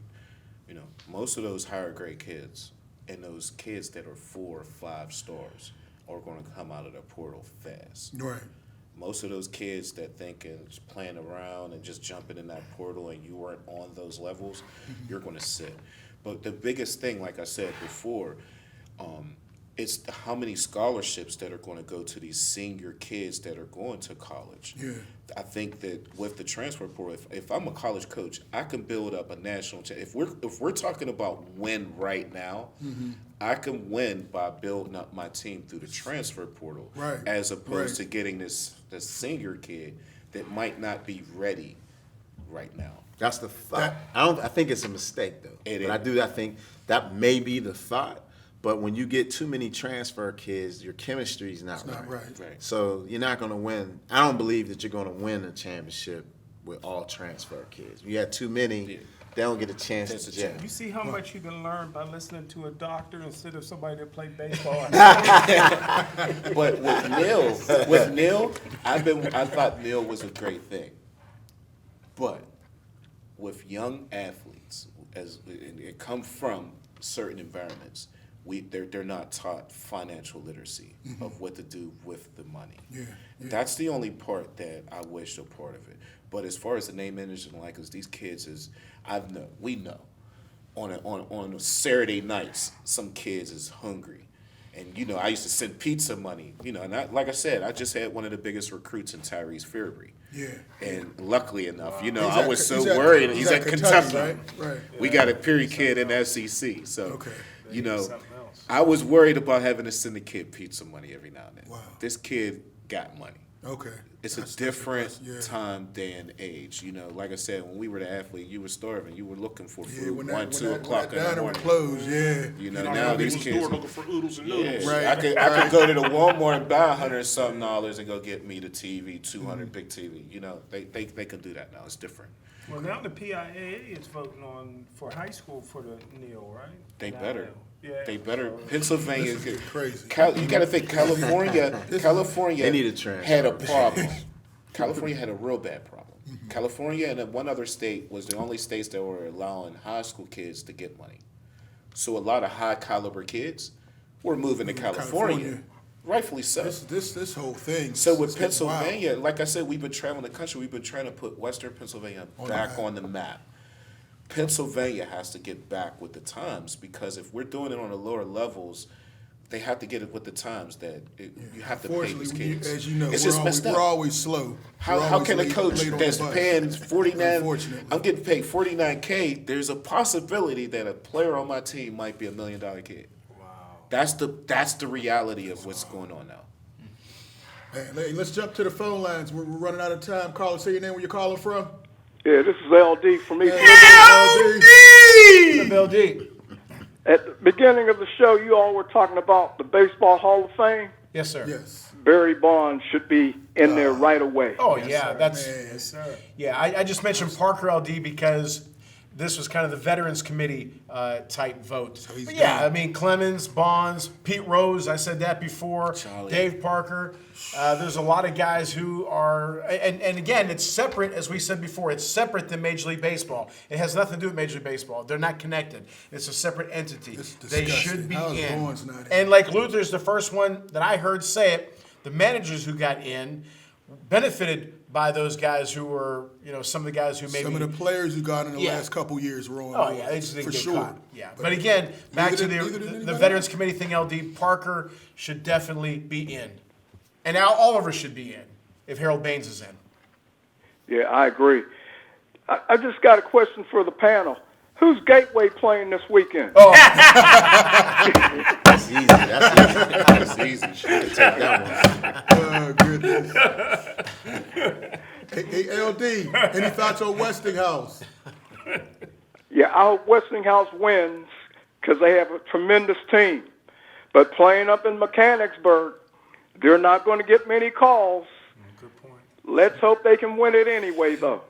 You know, most of those higher grade kids and those kids that are 4 or 5 stars are going to come out of the portal fast. Right. Most of those kids that think and just playing around and just jumping in that portal and you weren't on those levels, you're going to sit. But the biggest thing, like I said before, it's how many scholarships that are going to go to these senior kids that are going to college. Yeah. I think that with the transfer portal, if I'm a college coach, I can build up a national. If we're talking about win right now, I can win by building up my team through the transfer portal, Right. as opposed Right. to getting this senior kid that might not be ready right now. That's the thought. I think it's a mistake though. I think that may be the thought. But when you get too many transfer kids, your chemistry is not right. Right. So you're not going to win. I don't believe that you're going to win a championship with all transfer kids. You have too many, they don't get a chance to gel. You see how much you can learn by listening to a doctor instead of somebody that played baseball. But with Neil, I thought Neil was a great thing. But with young athletes, as it come from certain environments, they're not taught financial literacy of what to do with the money. Yeah. That's the only part that I wish a part of it. But as far as the name, image, and likeness, these kids we know, on Saturday nights, some kids is hungry. And, you know, I used to send pizza money, you know, and like I said, I just had one of the biggest recruits in Tyrese Fairbury. Yeah. And luckily enough, you know, He's I at- was so he's at- worried. he's He's at at Kentucky, Kentucky. right? We got a period kid in SEC. So, Okay. you know, Something else. I was worried about having to send a kid pizza money every now and then. Wow. This kid got money. Okay. It's a different yeah. time, day, and age. You know, like I said, when we were the athlete, you were starving. You were looking for Yeah, food when 1, 2 o'clock in the diner would morning. close, yeah. You know, I now know these was kids. door looking for oodles and Yeah, noodles. Right. I could go to the Walmart and buy $100-something and go get me the TV, 200 big TV. You know, they can do that now. It's different. Well, now the PIAA is voting for high school for the NIL, right? They Now, better. Yeah. They better. Pennsylvania. This is crazy. You got to think California. They need a transfer. had a problem. California had a real bad problem. California and then one other state was the only states that were allowing high school kids to get money. So a lot of high caliber kids were moving to California. Rightfully so. This whole thing. So with is getting Pennsylvania, wild. like I said, we've been traveling the country. We've been trying to put Western Pennsylvania back on the map. Pennsylvania has to get back with the times because if we're doing it on the lower levels, they have to get it with the times that you have to pay these Unfortunately, kids. as you know, it's just messed up. we're always slow. How We're can a always coach late on the that's bus. paying 49? Unfortunately. I'm getting paid $49K. There's a possibility that a player on my team might be $1 million kid. Wow. That's the reality of what's going on now. Man, let's jump to the phone lines. We're running out of time. Caller, say your name, where you're calling from. Yeah, this is LD from East. LD. At the beginning of the show, you all were talking about the Baseball Hall of Fame. Yes, sir. Yes. Barry Bonds should be in there right away. Oh, yeah. That's Man. Yes, sir. Yeah, I just mentioned Parker LD because this was kind of the Veterans Committee type vote. he's But yeah, done. I mean, Clemens, Bonds, Pete Rose, I said that before, Charlie. Dave Parker. There's a lot of guys who are, and again, it's separate, as we said before, it's separate than Major League Baseball. It has nothing to do with Major League Baseball. They're not connected. It's a separate entity. It's They disgusting. should be How is in. Bonds not in? And like Luther's the first one that I heard say it, the managers who got in benefited by those guys who were, some of the guys who maybe. Some of the players who got in the Yeah. last couple years were on. Oh, yeah, they just didn't for get sure. caught. Yeah, but again, back neither to did- neither did the anybody Veterans else. Committee thing, LD, Parker should definitely be in. And now Oliver should be in if Harold Baines is in. Yeah, I agree. I just got a question for the panel. Who's Gateway playing this weekend? Oh, That's easy. That's easy. Take that one. Oh, goodness. hey, LD, any thoughts on Westinghouse? Yeah, I hope Westinghouse wins because they have a tremendous team. But playing up in Mechanicsburg, they're not going to get many calls. Good point. Let's hope they can win it anyway, though.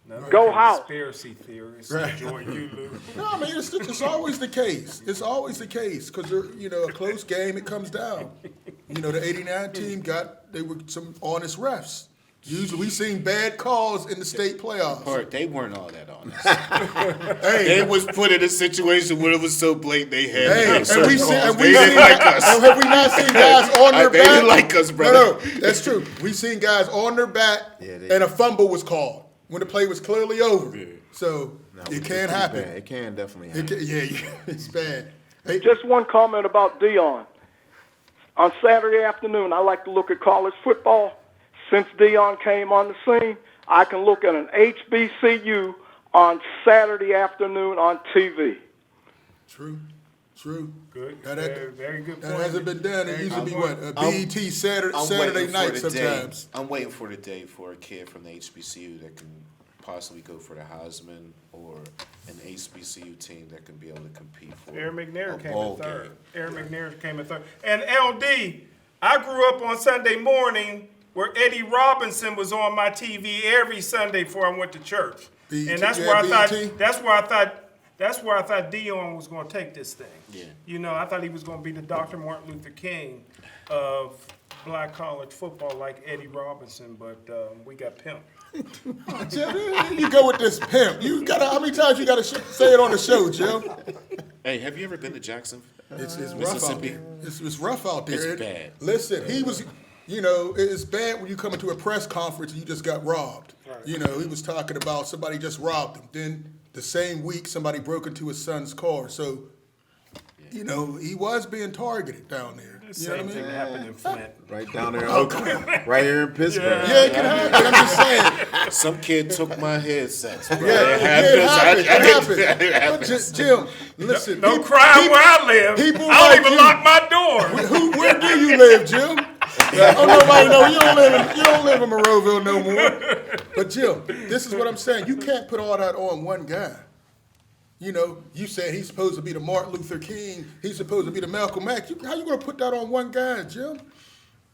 No, Go House. Conspiracy theorists. Right. Enjoy you, Lou. No, I mean, it's always the case. It's always the case because, a close game, it comes down. The 89 team they were some honest refs. Usually we seen bad calls in the state playoffs. Hart, they weren't all that honest. Hey, They was put in a situation where it was so blatant they had Hey, to make and certain we calls. see, and They we didn't seen, like us. and have we not seen guys on their They back? didn't like us, brother. No, that's true. We seen guys on their back, and a fumble was called when the play was clearly over. Yeah. So it can It's happen. bad. It can definitely It happen. can, yeah, it's bad. Hey, Just one comment about Deion. On Saturday afternoon, I like to look at college football. Since Deion came on the scene, I can look at an HBCU on Saturday afternoon on TV. true. Good. That, Very good that point. hasn't been done. It Very used to good be point. what BET Saturday waiting for night the sometimes. Day. I'm waiting for the day for a kid from the HBCU that can possibly go for the Heisman or an HBCU team that can be able to compete for Aaron McNair a came bowl in third. game. Aaron McNair came in third. And LD, I grew up on Sunday morning where Eddie Robinson was on my TV every Sunday before I went to church. BET, And that's yeah, where I BET. thought that's where I thought Deion was going to take this thing. Yeah. I thought he was going to be the Dr. Martin Luther King of black college football like Eddie Robinson, but we got pimped. Jim, you go with this pimp. How many times you gotta say it on the show, Jim? Hey, have you ever been to Jackson? It's rough out Mississippi? there. It's rough out there. It's bad. Listen, he was, it's bad when you come into a press conference and you just got robbed. He was talking about somebody just robbed him. Then the same week, somebody broke into his son's car. So, he was being targeted down there. The You know what I same mean? thing happened in Flint. Right down there in Oakland. Right here in Pittsburgh. Yeah, it can happen. I'm just saying. Some kid took my headsets. Bro. Yeah, it happened. But Jim, listen. No crime where I live. people I like don't even you- lock my door. Where do you live, Jim? Nobody know. You don't live in Monroeville no more. But Jim, this is what I'm saying. You can't put all that on one guy. You said he's supposed to be the Martin Luther King. He's supposed to be the Malcolm X. How you going to put that on one guy, Jim?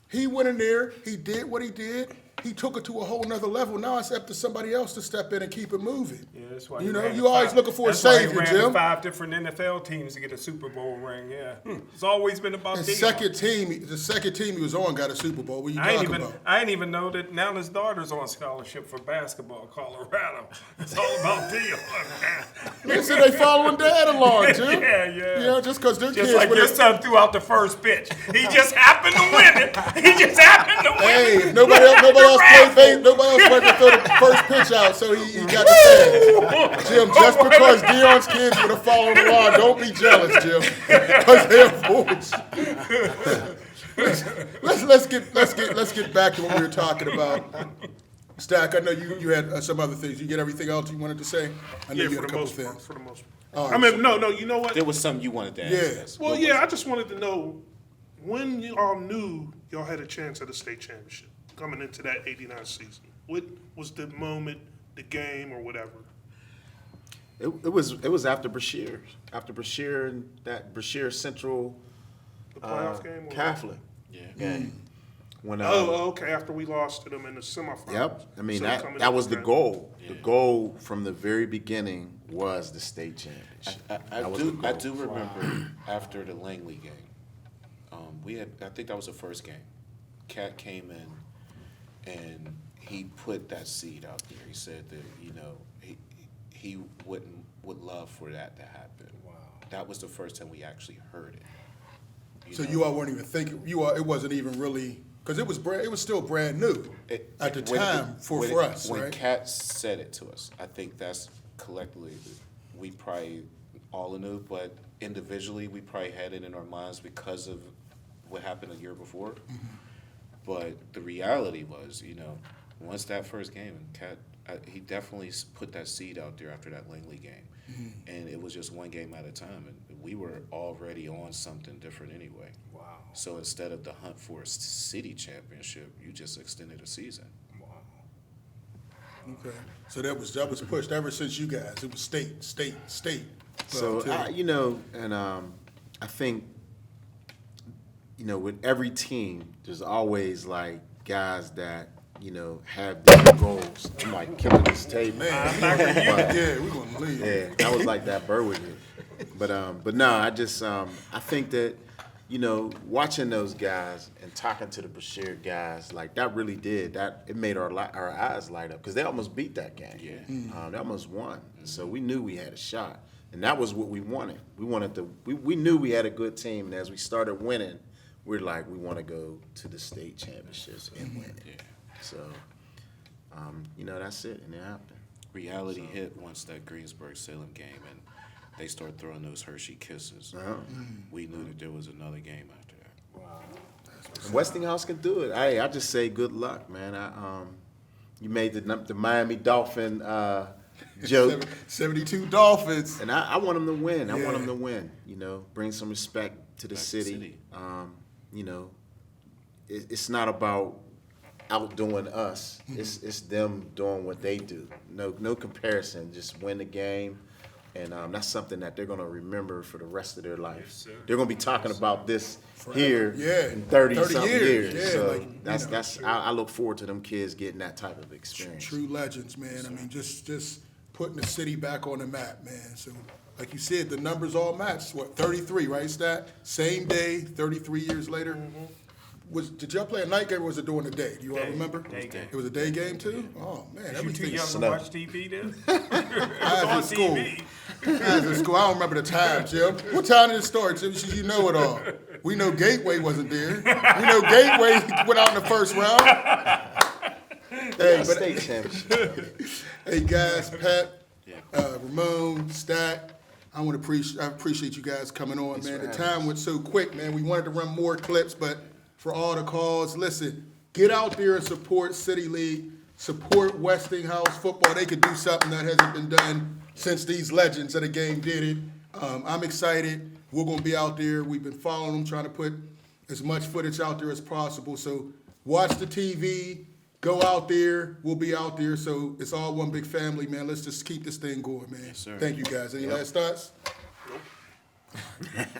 He went in there. He did what he did. He took it to a whole nother level. Now it's up to somebody else to step in and keep it moving. Yeah, that's why You always looking for a savior, That's why he ran Jim. 5 different NFL teams to get a Super Bowl ring. Yeah, it's always been about The Deion. second team he was on got a Super Bowl. What are you talking about? I didn't even know that now his daughter's on scholarship for basketball in Colorado. It's all about Deion. They said they following dad along, Jim. Yeah. Just because their Just kids like win your it. son threw out the first pitch. He just happened to win it. He just happened to win Hey, it. nobody else wanted to throw the first pitch out, so he got the pass. Jim, just because Deion's kids would have followed along, don't be jealous, Jim, because they're fools. Let's get back to what we were talking about. Stack, I know you had some other things. You get everything else you wanted to say? I know Yeah, you for had a the couple most part. things. For the most All part. right, I mean, no, you know what? There was something you wanted to ask Yeah. us. Well, What yeah, was I just wanted to know when you all knew y'all had a chance at a state championship coming into that '89 season. What was the moment, the game, or whatever? It was after Brashear. After Brashear and that Brashear Central The playoff game? Or Catholic Yeah. game. When, okay. After we lost to them in the semifinals. Yep. I mean, So coming that into was the that- goal. The goal from the very beginning was the state championship. I That was the goal. do remember after the Langley game, I think that was the first game. Cat came in and he put that seed out there. He said that he would love for that to happen. Wow. That was the first time we actually heard it. So you all weren't even thinking. It wasn't even really because it was still brand new at the time for us, when right? Cat said it to us, I think that's collectively we probably all knew, but individually we probably had it in our minds because of what happened a year before. Mm-hmm. But the reality was, once that first game, and Cat, he definitely put that seed out there after that Langley game, and it was just one game at a time, and we were already on something different anyway. Wow. So instead of the hunt for a city championship, you just extended a season. Wow. Okay. So that was pushed ever since you guys. It was state. So I think with every team, there's always like guys that have different goals. I'm like killing this tape, Man, yeah, we're gonna leave. Yeah, that was like that bird with me. But no, I just I think that watching those guys and talking to the Bashir guys, like that really did that. It made our eyes light up because they almost beat that game. Yeah, they almost won. So we knew we had a shot, and that was what we wanted. We knew we had a good team, and as we started winning, we're like we want to go to the state championships and win it. yeah. So that's it, and it happened. Reality hit once that Greensburg-Salem game, and they started throwing those Hershey kisses. We knew that there was another game after that. And Westinghouse can do it. I just say good luck, man. You made the Miami Dolphin joke. 72 Dolphins. And I want them to win. I want Yeah. them to win. Bring some respect to the Back to city. It's not about outdoing us. It's them doing what they do. No comparison. Just win the game. And that's something that they're going to remember for the rest of their life. Yes, sir. They're going to be talking about this here Yeah. in 30-something 30 years. years. Yeah, So like, I look forward to them kids getting that type of experience. True legends, man. I mean, just putting the city back on the map, man. So, like you said, the numbers all match. What, 33, right, Stat? Same day, 33 years later. Did y'all play a night game or was it during the day? Do you all remember? Day game. It was a day game too? Oh, man. You too Everything's young to slow. watch TV then? I was in school. I was in school. I don't remember the time, Jim. What time did it start, Jim? You know it all. We know Gateway wasn't there. We know Gateway went out in the first round. Hey, State championship. Hey guys, Pep, Rahmon, Stat, I appreciate you guys coming on, man. The time went so quick, man. We wanted to run more clips, but for all the calls, listen, get out there and support City League, support Westinghouse football. They could do something that hasn't been done since these legends of the game did it. I'm excited. We're going to be out there. We've been following them, trying to put as much footage out there as possible. So watch the TV. Go out there. We'll be out there. So it's all one big family, man. Let's just keep this thing going, man. Yes, sir. Thank you, guys. Any last thoughts?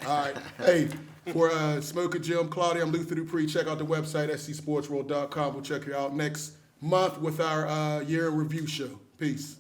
All right. Hey, for Smoker Jim, Claudia, I'm Luther Dupree. Check out the website, scsportsworld.com. We'll check you out next month with our year in review show. Peace.